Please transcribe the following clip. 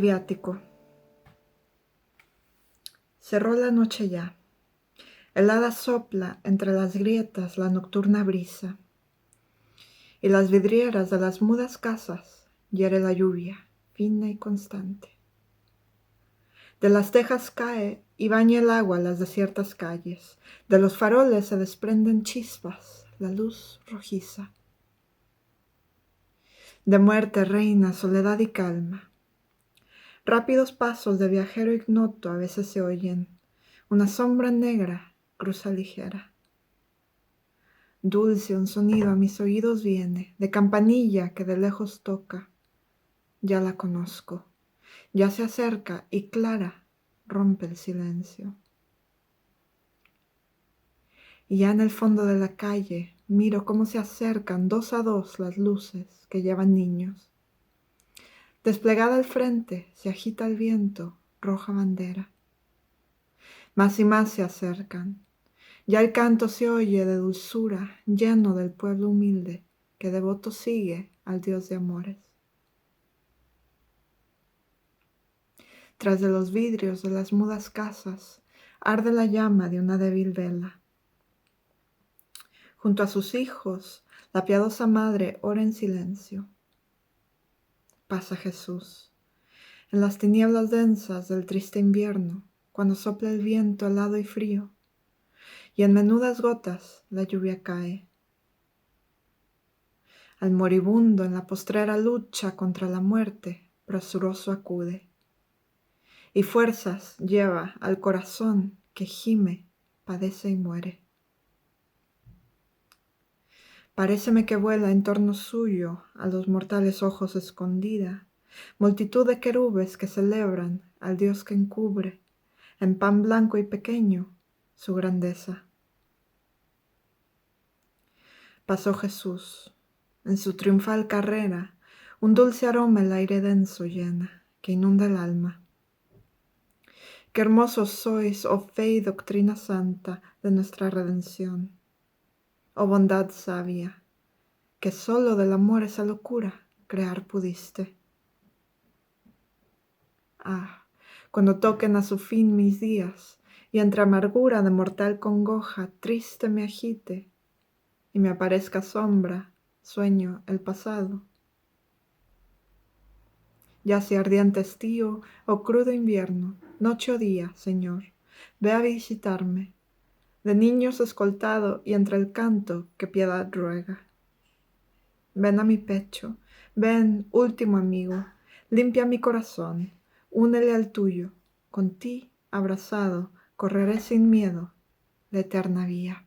Viático. Cerró la noche ya. Helada sopla entre las grietas la nocturna brisa, y las vidrieras de las mudas casas hiere la lluvia, fina y constante. De las tejas cae y baña el agua las desiertas calles. De los faroles se desprenden chispas, la luz rojiza. De muerte reina soledad y calma. Rápidos pasos de viajero ignoto a veces se oyen. Una sombra negra cruza ligera. Dulce un sonido a mis oídos viene, de campanilla que de lejos toca. Ya la conozco, ya se acerca y clara rompe el silencio. Y ya en el fondo de la calle miro cómo se acercan 2 a 2 las luces que llevan niños. Desplegada al frente se agita el viento, roja bandera. Más y más se acercan. Ya el canto se oye de dulzura, lleno del pueblo humilde, que devoto sigue al Dios de amores. Tras de los vidrios de las mudas casas, arde la llama de una débil vela. Junto a sus hijos, la piadosa madre ora en silencio. Pasa Jesús. En las tinieblas densas del triste invierno, cuando sopla el viento helado y frío, y en menudas gotas la lluvia cae. Al moribundo en la postrera lucha contra la muerte, presuroso acude, y fuerzas lleva al corazón que gime, padece y muere. Paréceme que vuela en torno suyo a los mortales ojos escondida, multitud de querubes que celebran al Dios que encubre, en pan blanco y pequeño, su grandeza. Pasó Jesús. En su triunfal carrera, un dulce aroma el aire denso llena, que inunda el alma. Qué hermosos sois, oh fe y doctrina santa de nuestra redención. Oh bondad sabia, que solo del amor esa locura crear pudiste. Ah, cuando toquen a su fin mis días, y entre amargura de mortal congoja triste me agite, y me aparezca sombra, sueño, el pasado. Ya sea ardiente estío o crudo invierno, noche o día, Señor, ve a visitarme, de niños escoltado y entre el canto que piedad ruega. Ven a mi pecho, ven, último amigo, limpia mi corazón, únele al tuyo, con ti, abrazado, correré sin miedo la eterna vía.